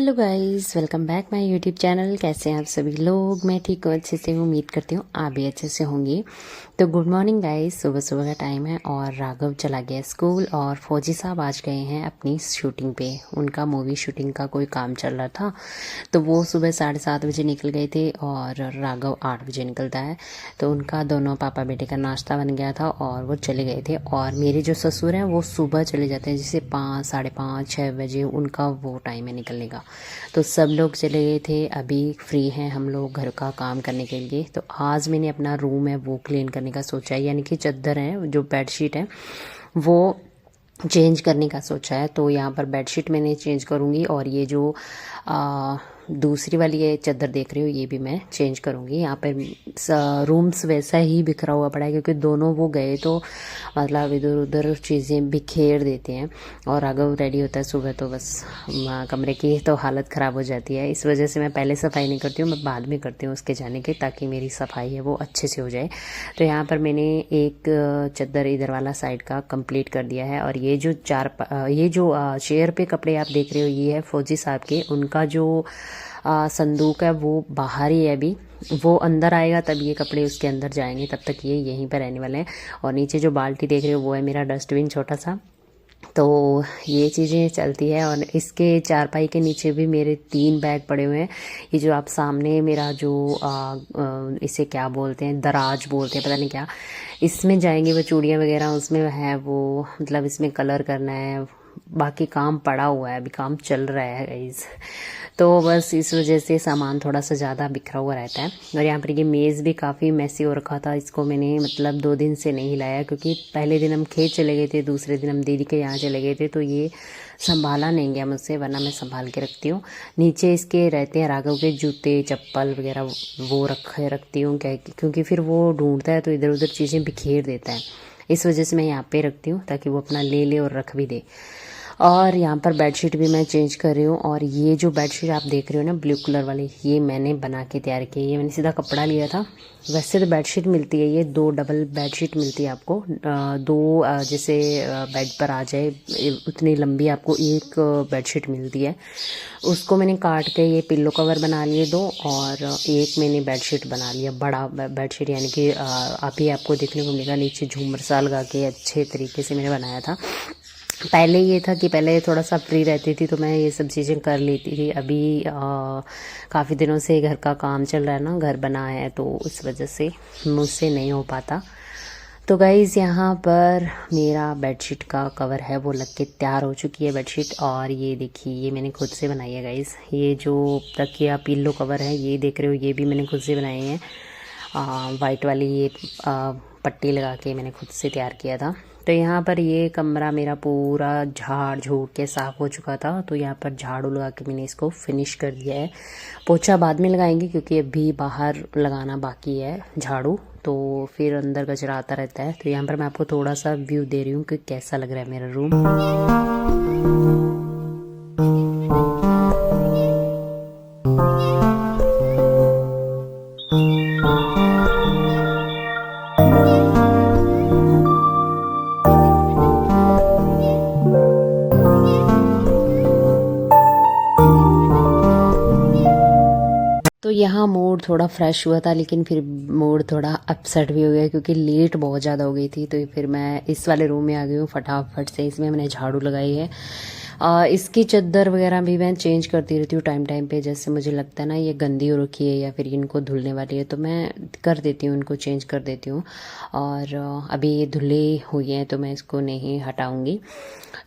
Hello guys, welcome back my YouTube channel. कैसे हैं आप सभी लोग? मैं ठीक हूँ, अच्छे से उम्मीद करती हूँ आप भी अच्छे से होंगे। तो गुड मॉर्निंग गाइस, सुबह सुबह का टाइम है और राघव चला गया स्कूल और फौजी साहब आज गए हैं अपनी शूटिंग पे। उनका मूवी शूटिंग का कोई काम चल रहा था, तो वो सुबह 7:30 बजे निकल गए थे और राघव 8 बजे निकलता है। तो उनका दोनों पापा बेटे का नाश्ता बन गया था और वो चले गए थे। और मेरे जो ससुर हैं वो सुबह चले जाते हैं, जैसे 5, 5:30, 6 बजे उनका वो टाइम है निकलने का। तो सब लोग चले गए थे, अभी फ्री हैं हम लोग घर का काम करने के लिए। तो आज मैंने अपना रूम है वो क्लीन करने का सोचा है, यानी कि चादर है जो बेडशीट है वो चेंज करने का सोचा है। तो यहाँ पर बेडशीट मैंने चेंज करूँगी और ये जो दूसरी वाली ये चादर देख रही हो ये भी मैं चेंज करूँगी। यहाँ पर रूम्स वैसा ही बिखरा हुआ पड़ा है क्योंकि दोनों वो गए तो मतलब इधर उधर चीज़ें बिखेर देते हैं। और राघव रेडी होता है सुबह तो बस कमरे की तो हालत ख़राब हो जाती है। इस वजह से मैं पहले सफाई नहीं करती हूँ, मैं बाद में करती हूँ उसके जाने के, ताकि मेरी सफाई है वो अच्छे से हो जाए। तो यहाँ पर मैंने एक चादर इधर वाला साइड का कंप्लीट कर दिया है। और ये जो चेयर पे कपड़े आप देख रहे हो ये है फौजी साहब के। उनका जो संदूक है वो बाहर ही है, अभी वो अंदर आएगा तब ये कपड़े उसके अंदर जाएंगे, तब तक ये यहीं पर रहने वाले हैं। और नीचे जो बाल्टी देख रहे हो वो है मेरा डस्टबिन छोटा सा। तो ये चीज़ें चलती है। और इसके चारपाई के नीचे भी मेरे 3 बैग पड़े हुए हैं। ये जो आप सामने मेरा जो इसे क्या बोलते हैं, दराज बोलते हैं, पता नहीं क्या, इसमें जाएंगे वो चूड़ियाँ वगैरह, उसमें है वो, मतलब इसमें कलर करना है। बाकी काम पड़ा हुआ है, अभी काम चल रहा है गाइस। तो बस इस वजह से सामान थोड़ा सा ज़्यादा बिखरा हुआ रहता है। और यहाँ पर ये मेज़ भी काफ़ी मैसी हो रखा था, इसको मैंने मतलब 2 दिन से नहीं हिलाया क्योंकि पहले दिन हम खेत चले गए थे, दूसरे दिन हम दीदी के यहाँ चले गए थे, तो ये संभाला नहीं गया मुझसे, वरना मैं संभाल के रखती हूँ। नीचे इसके रहते हैं राघव के जूते चप्पल वगैरह, वो रखती हूँ क्या, क्योंकि फिर वो ढूंढता है तो इधर उधर चीज़ें बिखेर देता है। इस वजह से मैं यहाँ पे रखती हूँ ताकि वो अपना ले ले और रख भी दे। और यहाँ पर बेडशीट भी मैं चेंज कर रही हूँ। और ये जो बेडशीट आप देख रहे हो ना ब्लू कलर वाली, ये मैंने बना के तैयार की है। ये मैंने सीधा कपड़ा लिया था। वैसे तो बेडशीट मिलती है, ये 2 डबल बेडशीट मिलती है आपको। 2 जैसे बेड पर आ जाए उतनी लंबी आपको एक बेडशीट मिलती है। उसको मैंने काट के ये पिल्लो कवर बना लिए 2, और एक मैंने बेडशीट बना लिया बड़ा बेडशीट, यानी कि अभी आपको देखने को मिलेगा नीचे झूमर सा लगा के अच्छे तरीके से मैंने बनाया था। पहले ये था कि पहले थोड़ा सा फ्री रहती थी तो मैं ये सब चीज़ें कर लेती थी। अभी काफ़ी दिनों से घर का काम चल रहा है ना, घर बना है, तो इस वजह से मुझसे नहीं हो पाता। तो गाइज़ यहाँ पर मेरा बेडशीट का कवर है वो लग के तैयार हो चुकी है बेडशीट। और ये देखिए ये मैंने खुद से बनाई है गाइज़। ये जो तकिया पिल्लो कवर है ये देख रहे हो ये भी मैंने खुद से बनाए हैं। वाइट वाली ये पट्टी लगा के मैंने खुद से तैयार किया था। तो यहाँ पर ये कमरा मेरा पूरा झाड़ झूड़ के साफ़ हो चुका था, तो यहाँ पर झाड़ू लगा के मैंने इसको फिनिश कर दिया है। पोछा बाद में लगाएंगे क्योंकि अभी बाहर लगाना बाकी है झाड़ू, तो फिर अंदर कचरा आता रहता है। तो यहाँ पर मैं आपको थोड़ा सा व्यू दे रही हूँ कि कैसा लग रहा है मेरा रूम। तो यहाँ मूड थोड़ा फ्रेश हुआ था, लेकिन फिर मूड थोड़ा अपसेट भी हो गया क्योंकि लेट बहुत ज़्यादा हो गई थी। तो फिर मैं इस वाले रूम में आ गई हूँ फटाफट से। इसमें मैंने झाड़ू लगाई है। इसकी चादर वगैरह भी मैं चेंज करती रहती हूँ टाइम टाइम पे। जैसे मुझे लगता है ना ये गंदी हो रखी है या फिर इनको धुलने वाली है तो मैं कर देती हूँ, इनको चेंज कर देती हूँ। और अभी ये धुले हुई हैं तो मैं इसको नहीं हटाऊँगी।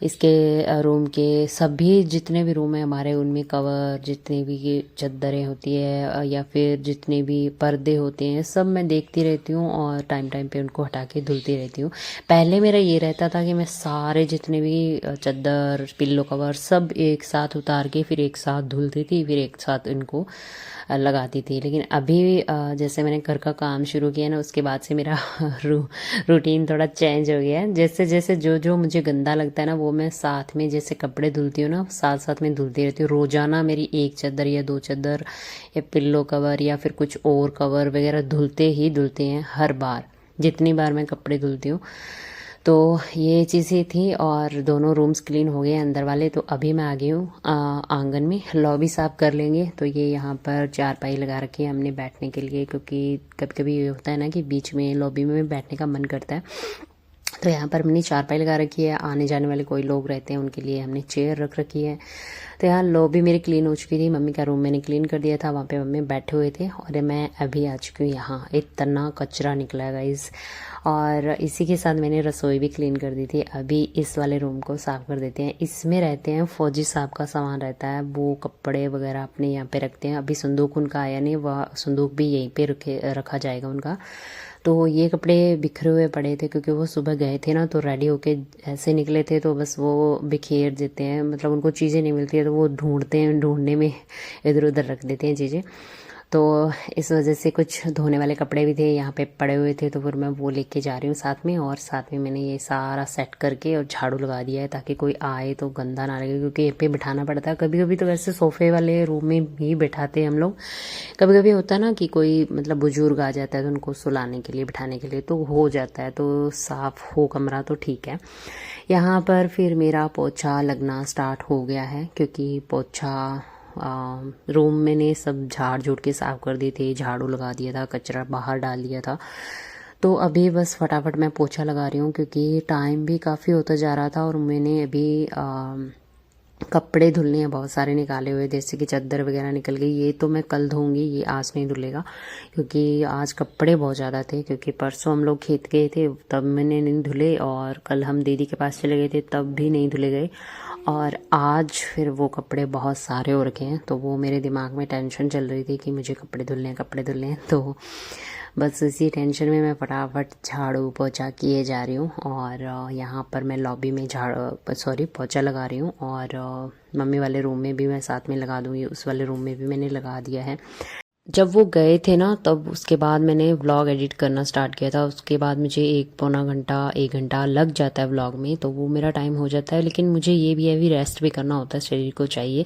इसके रूम के सभी जितने भी रूम हैं हमारे, उनमें कवर जितनी भी चादरें होती है या फिर जितने भी पर्दे होते हैं सब मैं देखती रहती हूँ और टाइम टाइम पे उनको हटा के धुलती रहती हूँ। पहले मेरा ये रहता था कि मैं सारे जितने भी चादर पिल्लो कवर सब एक साथ उतार के फिर एक साथ धुलती थी, फिर एक साथ इनको लगाती थी। लेकिन अभी जैसे मैंने घर का काम शुरू किया ना उसके बाद से मेरा रूटीन थोड़ा चेंज हो गया है। जैसे जैसे जो जो मुझे गंदा लगता है ना वो मैं साथ में, जैसे कपड़े धुलती हूँ ना साथ साथ में धुलती रहती हूँ। रोज़ाना मेरी 1 चादर या 2 चादर या पिल्लो कवर या फिर कुछ और कवर वगैरह धुलते ही धुलते हैं हर बार, जितनी बार मैं कपड़े धुलती हूँ। तो ये चीज़ें थी और दोनों रूम्स क्लीन हो गए अंदर वाले। तो अभी मैं आ गई हूँ आंगन में, लॉबी साफ कर लेंगे। तो ये यहाँ पर चारपाई लगा रखी है हमने बैठने के लिए, क्योंकि कभी कभी ये होता है ना कि बीच में लॉबी में बैठने का मन करता है। तो यहाँ पर हमने चारपाई लगा रखी है, आने जाने वाले कोई लोग रहते हैं उनके लिए हमने चेयर रख रखी है। तो यहाँ लॉबी मेरी क्लीन हो चुकी थी, मम्मी का रूम मैंने क्लीन कर दिया था, वहाँ पे मम्मी बैठे हुए थे और मैं अभी आ चुकी हूँ यहाँ। इतना कचरा निकला है गाइस, और इसी के साथ मैंने रसोई भी क्लीन कर दी थी। अभी इस वाले रूम को साफ़ कर देते हैं। इसमें रहते हैं फौजी साहब का सामान रहता है, वो कपड़े वगैरह अपने यहाँ पे रखते हैं। अभी संदूक उनका आया नहीं, वह संदूक भी यहीं पे रखा जाएगा उनका। तो ये कपड़े बिखरे हुए पड़े थे क्योंकि वो सुबह गए थे ना, तो रेडी होके ऐसे निकले थे, तो बस वो बिखेर देते हैं, मतलब उनको चीज़ें नहीं मिलती है तो वो ढूंढते हैं, ढूंढने में इधर उधर रख देते हैं चीज़ें। तो इस वजह से कुछ धोने वाले कपड़े भी थे यहाँ पे पड़े हुए थे, तो फिर मैं वो लेके जा रही हूँ साथ में। और साथ में मैंने ये सारा सेट करके और झाड़ू लगा दिया है ताकि कोई आए तो गंदा ना लगे, क्योंकि यहाँ पे बिठाना पड़ता है। कभी कभी तो वैसे सोफे वाले रूम में भी बिठाते हैं हम लोग, कभी कभी होता है ना कि कोई मतलब बुजुर्ग आ जाता है तो उनको सुलाने के लिए बिठाने के लिए तो हो जाता है, तो साफ हो कमरा तो ठीक है। यहाँ पर फिर मेरा पोछा लगना स्टार्ट हो गया है, क्योंकि पोछा रूम मैंने सब झाड़ झूड़ के साफ कर दिए थे, झाड़ू लगा दिया था, कचरा बाहर डाल दिया था। तो अभी बस फटाफट मैं पोछा लगा रही हूँ, क्योंकि टाइम भी काफ़ी होता जा रहा था और मैंने अभी कपड़े धुलने हैं बहुत सारे निकाले हुए, जैसे कि चादर वगैरह निकल गई। ये तो मैं कल धोऊंगी, ये आज नहीं धुलेगा, क्योंकि आज कपड़े बहुत ज़्यादा थे। क्योंकि परसों हम लोग खेत गए थे तब मैंने नहीं धुले, और कल हम दीदी के पास चले गए थे तब भी नहीं धुले गए, और आज फिर वो कपड़े बहुत सारे हो रखे हैं। तो वो मेरे दिमाग में टेंशन चल रही थी कि मुझे कपड़े धुलने हैं, कपड़े धुलने हैं। तो बस इसी टेंशन में मैं फटाफट झाड़ू पोछा किए जा रही हूँ। और यहाँ पर मैं लॉबी में पोछा लगा रही हूँ, और मम्मी वाले रूम में भी मैं साथ में लगा दूँगी, उस वाले रूम में भी मैंने लगा दिया है। जब वो गए थे ना तब उसके बाद मैंने व्लॉग एडिट करना स्टार्ट किया था। उसके बाद मुझे 1 घंटा लग जाता है व्लॉग में, तो वो मेरा टाइम हो जाता है। लेकिन मुझे ये भी है भी रेस्ट भी करना होता है, शरीर को चाहिए।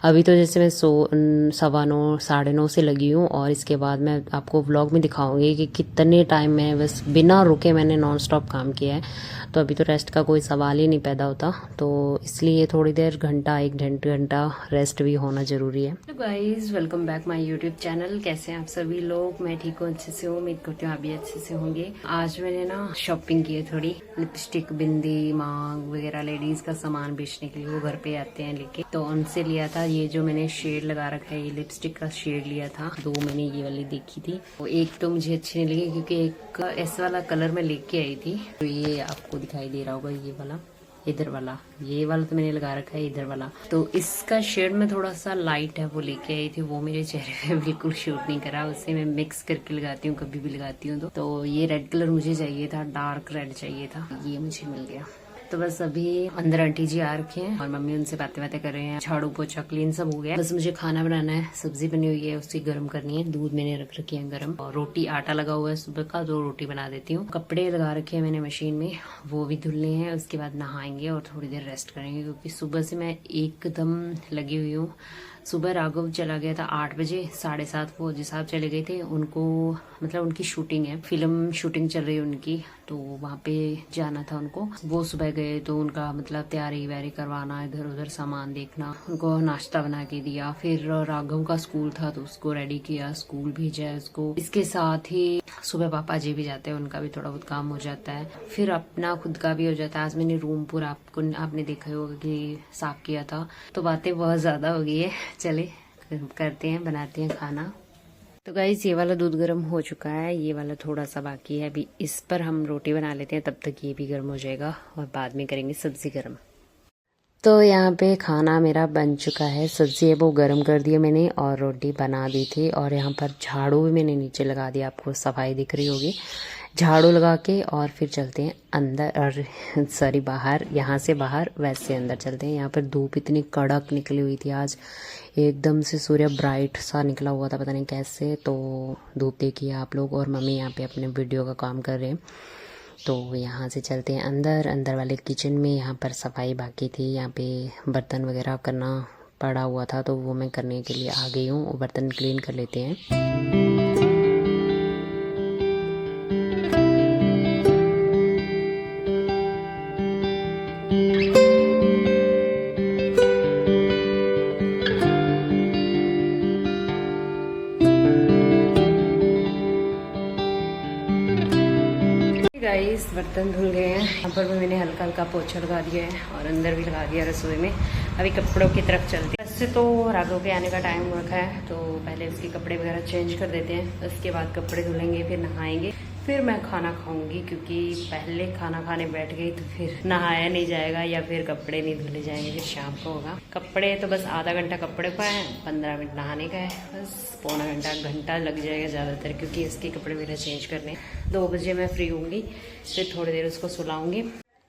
अभी तो जैसे मैं 9:15 9:30 से लगी हूँ, और इसके बाद मैं आपको व्लॉग में दिखाऊंगी कि कितने टाइम में बस बिना रुके मैंने नॉन स्टॉप काम किया है। तो अभी तो रेस्ट का कोई सवाल ही नहीं पैदा होता, तो इसलिए थोड़ी देर 1-1.5 घंटा रेस्ट भी होना ज़रूरी है। तो guys welcome back my YouTube channel. कैसे हैं आप सभी लोग? मैं ठीक हूँ, अच्छे से हूँ, उम्मीद करती हूँ आप भी अच्छे से होंगे। आज मैंने ना शॉपिंग की है थोड़ी, लिपस्टिक, बिंदी, मांग वगैरह लेडीज का सामान बेचने के लिए वो घर पे आते हैं लेके, तो उनसे लिया था। ये जो मैंने शेड लगा रखा है, ये लिपस्टिक का शेड लिया था। 2 मैंने ये वाली देखी थी, वो एक तो मुझे अच्छी नहीं लगी क्योंकि एक ऐसा वाला कलर मैं लेके आई थी। तो ये आपको दिखाई दे रहा होगा, ये वाला, इधर वाला, ये वाला तो मैंने लगा रखा है, इधर वाला। तो इसका शेड में थोड़ा सा लाइट है, वो लेके आई थी। वो मेरे चेहरे पे बिल्कुल शूट नहीं करा, उससे मैं मिक्स करके लगाती हूँ, कभी भी लगाती हूँ। तो ये रेड कलर मुझे चाहिए था, डार्क रेड चाहिए था, ये मुझे मिल गया। तो बस अभी अंदर आंटी जी आ रखे हैं और मम्मी उनसे बातें कर रहे हैं। झाड़ू पोछा क्लीन सब हो गया, बस मुझे खाना बनाना है। सब्जी बनी हुई है, उसकी गर्म करनी है, दूध मैंने रख रखी है गर्म, और रोटी, आटा लगा हुआ है सुबह का, 2 रोटी बना देती हूँ। कपड़े लगा रखे हैं मैंने मशीन में, वो भी धुलने हैं। उसके बाद नहाएंगे और थोड़ी देर रेस्ट करेंगे, क्योंकि सुबह से मैं एकदम लगी हुई हूँ। सुबह राघव चला गया था 8 बजे, 7:30 फौजी साहब चले गए थे। उनको मतलब उनकी शूटिंग है, फिल्म शूटिंग चल रही है उनकी, तो वहाँ पे जाना था उनको। वो सुबह गए तो उनका मतलब तैयारी वैयारी करवाना, इधर उधर सामान देखना, उनको नाश्ता बना के दिया। फिर राघव का स्कूल था तो उसको रेडी किया, स्कूल भेजा है उसको। इसके साथ ही सुबह पापा जी भी जाते हैं, उनका भी थोड़ा बहुत काम हो जाता है। फिर अपना खुद का भी हो जाता है। आज मैंने रूम पूरा आपने देखा होगा कि साफ किया था। तो बातें बहुत ज्यादा हो गई है, चले करते हैं, बनाते हैं खाना। तो गाइस ये वाला दूध गर्म हो चुका है, ये वाला थोड़ा सा बाकी है। अभी इस पर हम रोटी बना लेते हैं, तब तक ये भी गर्म हो जाएगा और बाद में करेंगे सब्जी गर्म। तो यहाँ पे खाना मेरा बन चुका है, सब्जी है वो गर्म कर दिया मैंने और रोटी बना दी थी। और यहाँ पर झाड़ू भी मैंने नीचे लगा दिया, आपको सफाई दिख रही होगी। झाड़ू लगा के और फिर चलते हैं अंदर, और सॉरी बाहर, यहाँ से बाहर वैसे अंदर चलते हैं। यहाँ पर धूप इतनी कड़क निकली हुई थी आज, एकदम से सूर्य ब्राइट सा निकला हुआ था, पता नहीं कैसे। तो धूप देखिए आप लोग, और मम्मी यहाँ पे अपने वीडियो का काम कर रहे हैं। तो यहाँ से चलते हैं अंदर, अंदर वाले किचन में। यहाँ पर सफाई बाकी थी, यहाँ पे बर्तन वगैरह करना पड़ा हुआ था, तो वो मैं करने के लिए आ गई हूँ। बर्तन क्लीन कर लेते हैं। गाइस बर्तन धुल गए हैं। यहाँ पर भी मैंने हल्का हल्का पोछा लगा दिया है और अंदर भी लगा दिया रसोई में। अभी कपड़ों की तरफ चलते हैं। वैसे तो राघव के आने का टाइम रखा है, तो पहले उसके कपड़े वगैरह चेंज कर देते हैं, उसके बाद कपड़े धुलेंगे, फिर नहाएंगे, फिर मैं खाना खाऊंगी, क्योंकि पहले खाना खाने बैठ गई तो फिर नहाया नहीं जाएगा या फिर कपड़े नहीं धुले जाएंगे, फिर शाम को होगा। कपड़े तो बस आधा घंटा कपड़े का है, 15 मिनट नहाने का है, बस पौना घंटा लग जाएगा ज़्यादातर, क्योंकि इसके कपड़े मेरे चेंज करने। 2 बजे मैं फ्री होंगी, फिर थोड़ी देर उसको सुलाऊंगी।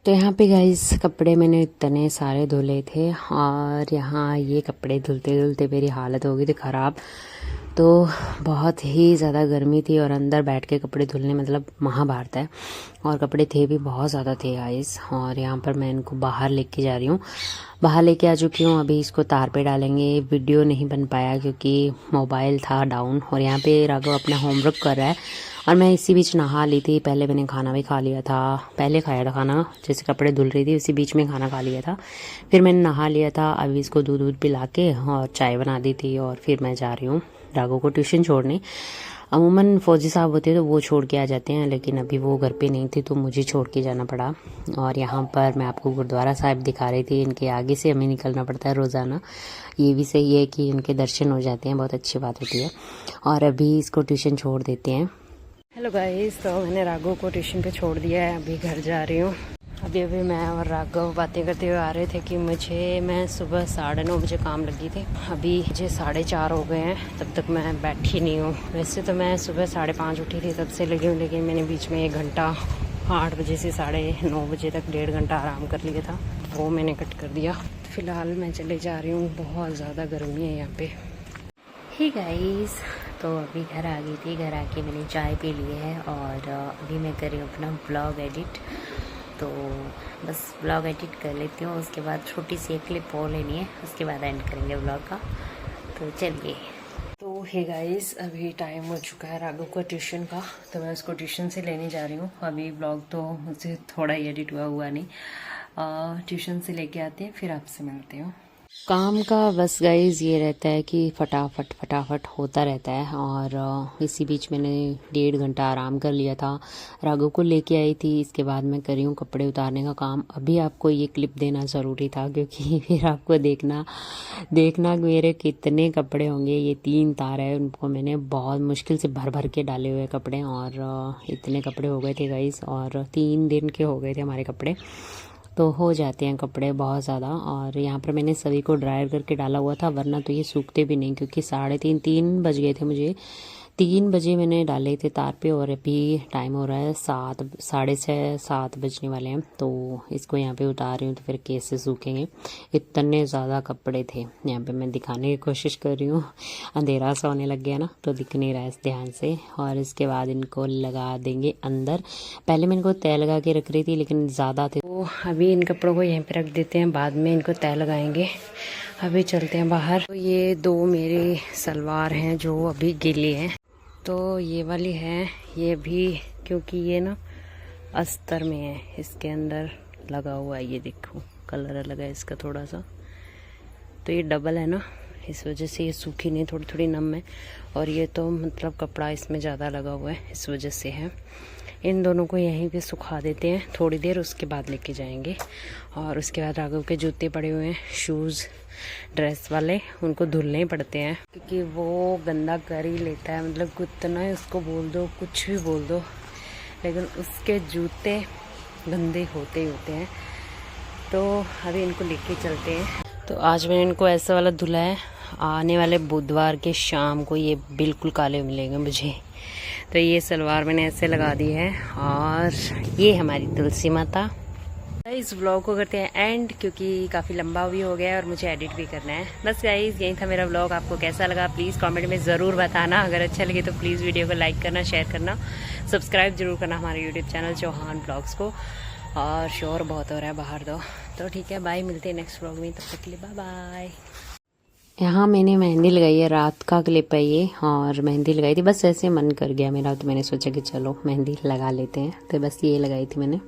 तो यहाँ पे गाइस कपड़े मैंने इतने सारे धुले थे और यहाँ ये कपड़े धुलते धुलते मेरी हालत हो गई थी ख़राब। तो बहुत ही ज़्यादा गर्मी थी और अंदर बैठ के कपड़े धुलने मतलब महाभारत है, और कपड़े थे भी बहुत ज़्यादा थे गाइस। और यहाँ पर मैं इनको बाहर लेके जा रही हूँ, बाहर लेके आ चुकी हूँ। अभी इसको तार पे डालेंगे। वीडियो नहीं बन पाया क्योंकि मोबाइल था डाउन। और यहाँ पे राघव अपना होमवर्क कर रहा है और मैं इसी बीच नहा ली थी। पहले मैंने खाना भी खा लिया था, पहले खाया था खाना, जैसे कपड़े धुल रही थी उसी बीच में खाना खा लिया था, फिर मैंने नहा लिया था। अभी इसको दूध वूध पिला के और चाय बना दी थी और फिर मैं जा रही हूँ राघव को ट्यूशन छोड़ने। अमूमन फौजी साहब होते तो वो छोड़ के आ जाते हैं, लेकिन अभी वो घर पे नहीं थे तो मुझे छोड़ के जाना पड़ा। और यहाँ पर मैं आपको गुरुद्वारा साहिब दिखा रही थी, इनके आगे से हमें निकलना पड़ता है रोज़ाना। ये भी सही है कि इनके दर्शन हो जाते हैं, बहुत अच्छी बात होती है। और अभी इसको ट्यूशन छोड़ देते हैं। हेलो गाइस, तो मैंने राघव को ट्यूशन पे छोड़ दिया है, अभी घर जा रही हूँ। अभी मैं और राघव बातें करते हुए आ रहे थे कि मैं सुबह 9:30 बजे काम लगी थी, अभी मुझे 4:30 हो गए हैं, तब तक मैं बैठी नहीं हूँ। वैसे तो मैं सुबह 5:30 उठी थी, तब से लगी हूँ, लेकिन मैंने बीच में 1 घंटा 8 बजे से 9:30 बजे तक 1.5 घंटा आराम कर लिया था, वो मैंने कट कर दिया। फ़िलहाल मैं चले जा रही हूँ, बहुत ज़्यादा गर्मी है यहाँ पे। हे गाइस, तो अभी घर आ गई थी। घर आके मैंने चाय पी ली है और अभी मैं कर रही हूँ अपना ब्लॉग एडिट। तो बस ब्लॉग एडिट कर लेती हूँ, उसके बाद छोटी सी एक क्लिप और लेनी है, उसके बाद एंड करेंगे ब्लॉग का। तो चलिए। तो हे गाइस, अभी टाइम हो चुका है राघव का ट्यूशन का, तो मैं उसको ट्यूशन से लेने जा रही हूँ। अभी ब्लॉग तो मुझसे थोड़ा ही एडिट हुआ नहीं, ट्यूशन से लेके आते हैं, फिर आपसे मिलती हूँ। काम का बस गाइज ये रहता है कि फटाफट होता रहता है। और इसी बीच मैंने 1.5 घंटा आराम कर लिया था, राघव को लेके आई थी। इसके बाद मैं कर रही हूँ कपड़े उतारने का काम। अभी आपको ये क्लिप देना ज़रूरी था, क्योंकि फिर आपको देखना मेरे कितने कपड़े होंगे। ये 3 तार है, उनको मैंने बहुत मुश्किल से भर के डाले हुए कपड़े, और इतने कपड़े हो गए थे गाइज। और 3 दिन के हो गए थे हमारे कपड़े, तो हो जाते हैं कपड़े बहुत ज़्यादा। और यहाँ पर मैंने सभी को ड्रायर करके डाला हुआ था, वरना तो ये सूखते भी नहीं, क्योंकि 3:30 बज गए थे मुझे। 3 बजे मैंने डाले थे तार पे, और अभी टाइम हो रहा है 7 बजने वाले हैं। तो इसको यहाँ पे उतार रही हूँ, तो फिर कैसे सूखेंगे। इतने ज़्यादा कपड़े थे। यहाँ पे मैं दिखाने की कोशिश कर रही हूँ, अंधेरा सा होने लग गया ना, तो दिख नहीं रहा है इस ध्यान से। और इसके बाद इनको लगा देंगे अंदर। पहले मैं इनको तय लगा के रख रही थी, लेकिन ज़्यादा थे, तो अभी इन कपड़ों को यहीं पर रख देते हैं, बाद में इनको तय लगाएंगे। अभी चलते हैं बाहर। तो ये 2 मेरे सलवार हैं जो अभी गीली हैं। तो ये वाली है, ये भी, क्योंकि ये ना अस्तर में है, इसके अंदर लगा हुआ है, ये देखो कलर अलग है इसका थोड़ा सा, तो ये डबल है ना, इस वजह से ये सूखी नहीं, थोड़ी नम है। और ये तो मतलब कपड़ा इसमें ज़्यादा लगा हुआ है, इस वजह से है। इन दोनों को यहीं पे सुखा देते हैं थोड़ी देर, उसके बाद लेके जाएंगे। और उसके बाद राघव के जूते पड़े हुए हैं, शूज़ ड्रेस वाले, उनको धुलने ही पड़ते हैं, क्योंकि वो गंदा कर ही लेता है। मतलब कितना उसको बोल दो, कुछ भी बोल दो, लेकिन उसके जूते गंदे होते ही होते हैं। तो अभी इनको लेके चलते हैं। तो आज मैंने इनको ऐसा वाला धुला है, आने वाले बुधवार के शाम को ये बिल्कुल काले मिलेंगे मुझे। तो ये सलवार मैंने ऐसे लगा दी है, और ये हमारी तुलसी माता। इस व्लॉग को करते हैं एंड, क्योंकि काफ़ी लंबा भी हो गया है और मुझे एडिट भी करना है। बस गाइस, यही था मेरा व्लॉग। आपको कैसा लगा प्लीज़ कमेंट में ज़रूर बताना। अगर अच्छा लगे तो प्लीज़ वीडियो को लाइक करना, शेयर करना, सब्सक्राइब जरूर करना हमारे यूट्यूब चैनल चौहान ब्लॉग्स को। और शोर बहुत हो रहा है बाहर तो ठीक है, बाय, मिलते हैं नेक्स्ट व्लॉग में, तब तक के लिए बाय बाय। यहाँ मैंने मेहंदी लगाई है, रात का क्लिप है ये, और मेहंदी लगाई थी, बस ऐसे मन कर गया मेरा, तो मैंने सोचा कि चलो मेहंदी लगा लेते हैं, तो बस ये लगाई थी मैंने।